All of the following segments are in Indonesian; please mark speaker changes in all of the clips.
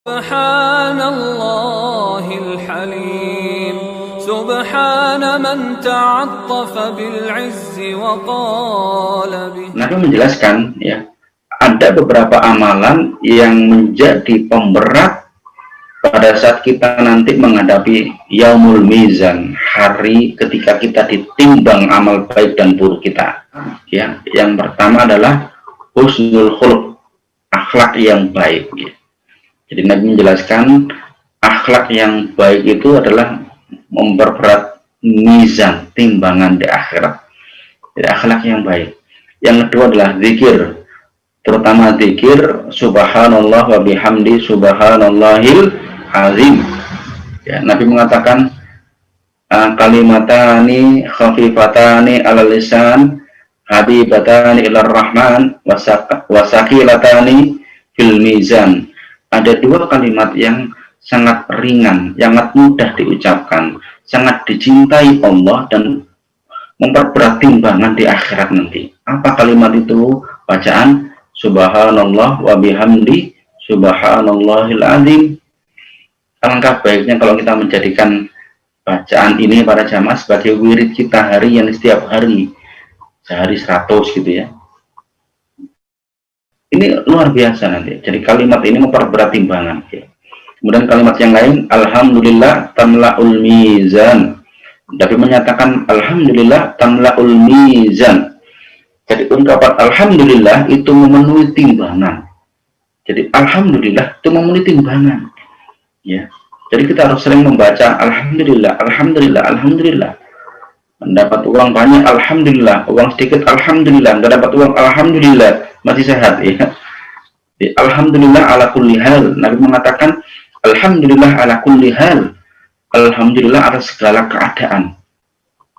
Speaker 1: Subhanallahil Halim, Subhana man ta'attafa bil izzi wa qala bih.
Speaker 2: Nabi menjelaskan ya, ada beberapa amalan yang menjadi pemberat pada saat kita nanti menghadapi Yaumul Mizan, hari ketika kita ditimbang amal baik dan buruk kita. Ya, yang pertama adalah husnul khuluq, akhlak yang baik. Ya. Jadi Nabi menjelaskan akhlak yang baik itu adalah memperberat mizan, timbangan di akhirat. Jadi akhlak yang baik. Yang kedua adalah zikir, terutama zikir subhanallah wa bihamdi subhanallahil azim. Ya, Nabi mengatakan kalimatani khafifatani alal lisan habibatani ilar rahman wasakilatani fil mizan. Ada dua kalimat yang sangat ringan, sangat mudah diucapkan, sangat dicintai Allah dan memperberat timbangan di akhirat nanti. Apa kalimat itu? Bacaan subhanallah wa bihamdi subhanallahil azim. Alangkah baiknya kalau kita menjadikan bacaan ini para jamaah sebagai wirid kita harian, setiap hari, sehari 100 gitu ya. Ini luar biasa nanti. Jadi kalimat ini memperberat timbangan. Ya. Kemudian kalimat yang lain, alhamdulillah tamla'ul mizan. Nabi menyatakan alhamdulillah tamla'ul mizan. Jadi ungkapan alhamdulillah itu memenuhi timbangan. Jadi alhamdulillah itu memenuhi timbangan. Ya. Jadi kita harus sering membaca alhamdulillah, alhamdulillah, alhamdulillah. Mendapat uang banyak, alhamdulillah. Uang sedikit, alhamdulillah. Nggak dapat uang, alhamdulillah, masih sehat ya. Jadi, alhamdulillah ala kulli hal. Nabi mengatakan alhamdulillah ala kulli hal. Alhamdulillah atas segala keadaan.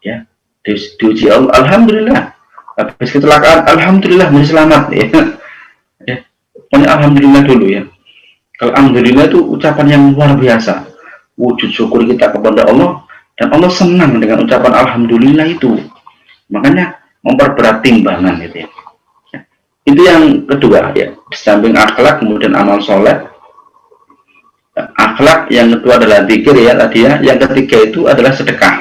Speaker 2: Ya, diuji Allah, alhamdulillah. Habis kecelakaan, alhamdulillah masih selamat ya. Ya, pokoknya alhamdulillah dulu ya. Kalau alhamdulillah itu ucapan yang luar biasa. Wujud syukur kita kepada Allah. Dan Allah senang dengan ucapan alhamdulillah itu. Makanya memperberat timbangan gitu ya. Itu yang kedua ya. Di samping akhlak kemudian amal soleh. Akhlak yang kedua adalah zikir ya tadi ya. Yang ketiga itu adalah sedekah.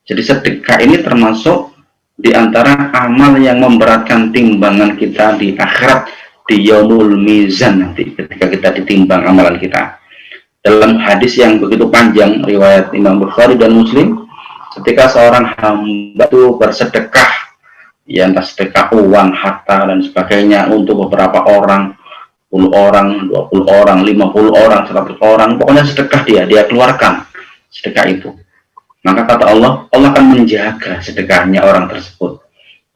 Speaker 2: Jadi sedekah ini termasuk di antara amal yang memberatkan timbangan kita di akhirat, di yaumul mizan nanti ketika kita ditimbang amalan kita. Dalam hadis yang begitu panjang riwayat Imam Bukhari dan Muslim, ketika seorang hamba itu bersedekah, ya entah sedekah uang, harta dan sebagainya untuk beberapa orang, 10 orang, 20 orang, 50 orang, 100 orang, pokoknya sedekah dia keluarkan sedekah itu. Maka kata Allah, Allah akan menjaga sedekahnya orang tersebut.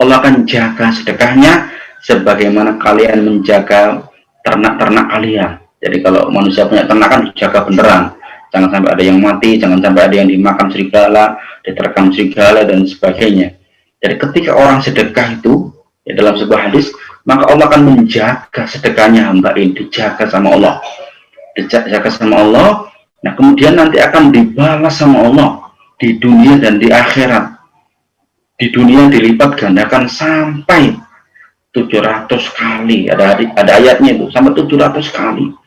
Speaker 2: Allah akan jaga sedekahnya sebagaimana kalian menjaga ternak-ternak kalian. Jadi kalau manusia punya ternak kan dijaga beneran, jangan sampai ada yang mati, jangan sampai ada yang dimakan serigala, diterkam serigala dan sebagainya. Jadi ketika orang sedekah itu ya dalam sebuah hadis, maka Allah akan menjaga sedekahnya hamba ini, dijaga sama Allah, dijaga sama Allah. Nah kemudian nanti akan dibalas sama Allah di dunia dan di akhirat. Di dunia dilipat gandakan sampai 700 kali, ada ayatnya itu sampai 700 kali.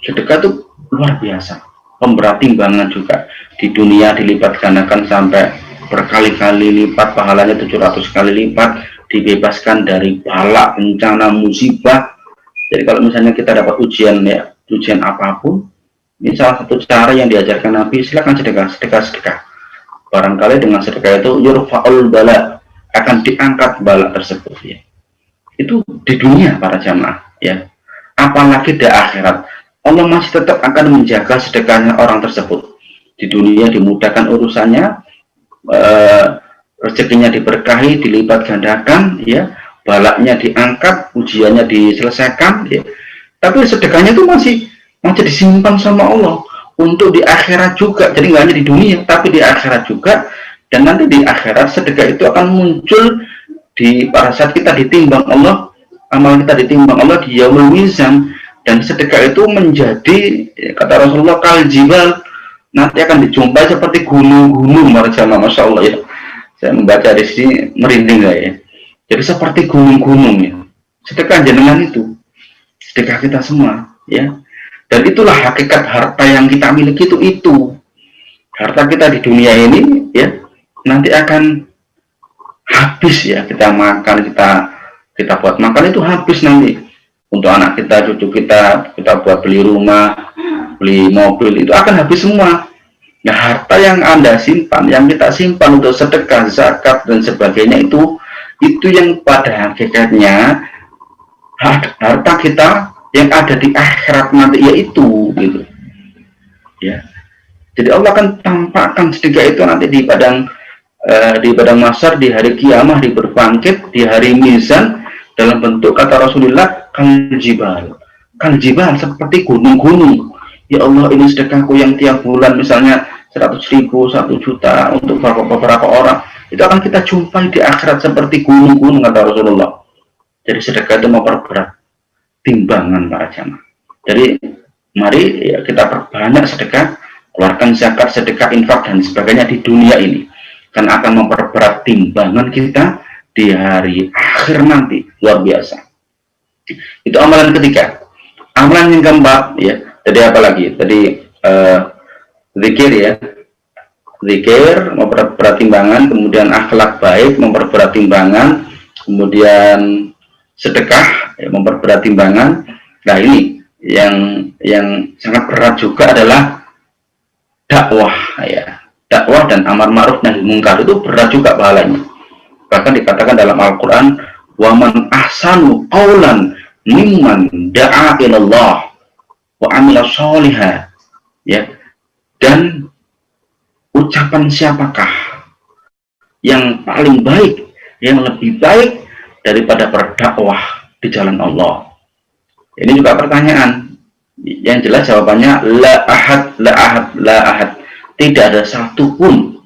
Speaker 2: Sedekah itu luar biasa, pemberat timbangan juga. Di dunia dilipat gandakan sampai berkali-kali lipat, pahalanya 700 kali lipat, dibebaskan dari bala, bencana, musibah. Jadi kalau misalnya kita dapat ujian ya, ujian apapun, ini salah satu cara yang diajarkan Nabi, silakan sedekah. Barangkali dengan sedekah itu yurfa'ul bala, akan diangkat bala tersebut ya. Itu di dunia para jamaah ya. Apalagi di akhirat, Allah masih tetap akan menjaga sedekahnya orang tersebut. Di dunia dimudahkan urusannya, rezekinya diberkahi, dilipat gandakan, ya, balaknya diangkat, ujiannya diselesaikan, ya. Tapi sedekahnya itu masih disimpan sama Allah untuk di akhirat juga. Jadi nggak hanya di dunia, tapi di akhirat juga. Dan nanti di akhirat sedekah itu akan muncul pada saat kita ditimbang Allah, amal kita ditimbang Allah di yaumul mizan. Dan sedekah itu menjadi, kata Rasulullah, kal jibal, nanti akan dijumpai seperti gunung-gunung, masya Allah ya. Saya membaca di sini merinding ya. Jadi seperti gunung-gunung ya. Sedekah jenengan itu, sedekah kita semua ya. Dan itulah hakikat harta yang kita miliki itu. Harta kita di dunia ini ya nanti akan habis ya. Kita makan, kita buat makan itu habis nanti. Untuk anak kita, cucu kita buat beli rumah, beli mobil, itu akan habis semua. Nah, harta yang Anda simpan, yang kita simpan untuk sedekah, zakat dan sebagainya itu yang pada hakikatnya harta kita yang ada di akhirat nanti, yaitu gitu ya. Jadi Allah akan tampakkan sedekah itu nanti di padang mahsyar, di hari kiamah, di berbangkit, di hari mizan, dalam bentuk kata Rasulullah kaljibal, seperti gunung-gunung. Ya Allah, ini sedekahku yang tiap bulan misalnya 100.000, 1 juta untuk beberapa orang, itu akan kita jumpai di akhirat seperti gunung-gunung kata Rasulullah. Jadi sedekah itu memperberat timbangan para jamaah. Jadi mari ya, kita perbanyak sedekah, keluarkan zakat, sedekah, infak dan sebagainya di dunia ini, kan akan memperberat timbangan kita di hari akhir nanti, luar biasa. Itu amalan ketiga. Amalan yang keempat ya, tadi apa lagi? Tadi zikir ya, zikir memperberat timbangan, kemudian akhlak baik memperberat timbangan, kemudian sedekah ya, memperberat timbangan. Nah ini yang sangat berat juga adalah dakwah ya, dakwah dan amar ma'ruf nahi mungkar, itu berat juga pahalanya. Bahkan dikatakan dalam Al-Quran, wa man ahsanu qawlan mimman da'a ilallah wa amila sholiha ya. Dan ucapan siapakah yang paling baik, yang lebih baik daripada berdakwah di jalan Allah? Ini juga pertanyaan. Yang jelas jawabannya la ahad, la ahad, la ahad. Tidak ada satupun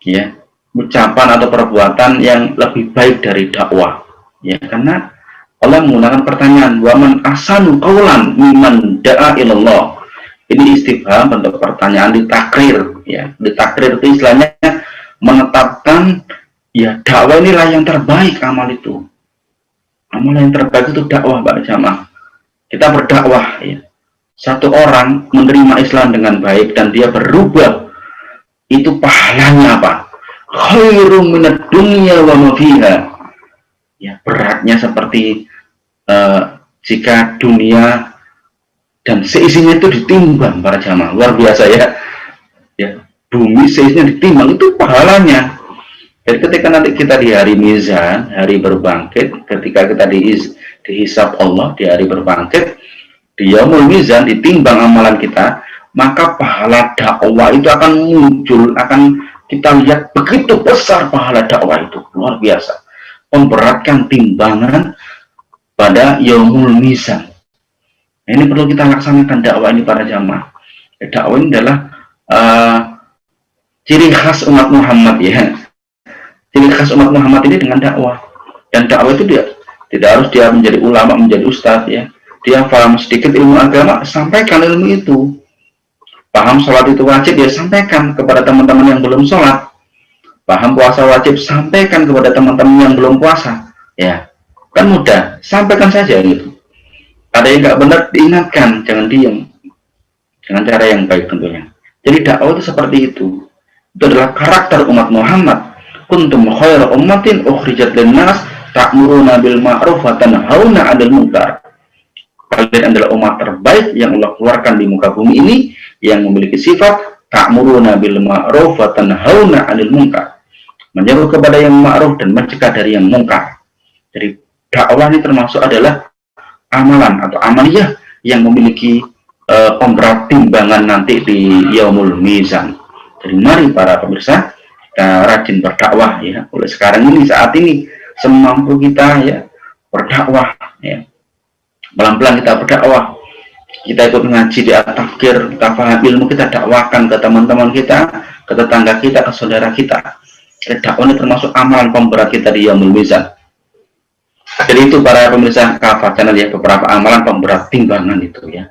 Speaker 2: ya ucapan atau perbuatan yang lebih baik dari dakwah. Ya, karena Allah menggunakan pertanyaan wa man ahsanu qawlan mimman da'a ilallah. Ini istifham, bentuk pertanyaan ditakrir ya. Ditakrir itu istilahnya menetapkan ya, dakwah inilah yang terbaik. Amal itu, amal yang terbaik itu dakwah, Mbak Jamaah. Kita berdakwah ya, satu orang menerima Islam dengan baik dan dia berubah, itu pahalanya apa? Khairum minad dunya wa ma fiha. Ya, beratnya seperti jika dunia dan seisinya itu ditimbang para jamaah, luar biasa ya. Ya, bumi seisinya ditimbang, itu pahalanya. Jadi ketika nanti kita di hari mizan, hari berbangkit, ketika kita dihisab Allah di hari berbangkit, di yaumul mizan, ditimbang amalan kita, maka pahala dakwah itu akan muncul, akan kita lihat begitu besar pahala dakwah itu, luar biasa, memberatkan timbangan pada yaumul mizan. Nah, ini perlu kita laksanakan dakwah ini para jamaah. Dakwah ini adalah ciri khas umat Muhammad ya. Ciri khas umat Muhammad ini dengan dakwah. Dan dakwah itu dia tidak harus dia menjadi ulama, menjadi ustadz ya. Dia paham sedikit ilmu agama, sampaikan ilmu itu. Paham sholat itu wajib, ya sampaikan kepada teman-teman yang belum sholat. Paham puasa wajib, sampaikan kepada teman-teman yang belum puasa. Ya, kan mudah, sampaikan saja gitu. Ada yang nggak benar, diingatkan, jangan diam. Dengan cara yang baik tentunya. Jadi dakwah itu seperti itu. Itu adalah karakter umat Muhammad. Kuntum khairu ummatin ukhrijat linnas ta'muruna bil ma'ruf wa tanhauna 'anil munkar. Kalian adalah umat terbaik yang Allah keluarkan di muka bumi ini, yang memiliki sifat ta'muruna bil ma'ruf wa tanhauna 'anil munkar. Menyeru kepada yang ma'ruf dan mencegah dari yang mungkar. Jadi dakwah ini termasuk adalah amalan atau amaliyah yang memiliki pemberat timbangan nanti di yaumul mizan. Jadi mari para pemirsa, kita rajin berdakwah ya. Oleh sekarang ini, saat ini, semampu kita ya berdakwah ya. Pelan-pelan kita berdakwah. Kita ikut ngaji di at-tafkir, kita paham ilmu, kita dakwakan ke teman-teman kita, ke tetangga kita, ke saudara kita. Dakwah ini termasuk amalan pemberat kita di yaumul mizan. Jadi itu para pemirsa Kafah Channel ya, beberapa amalan pemberat timbangan itu ya.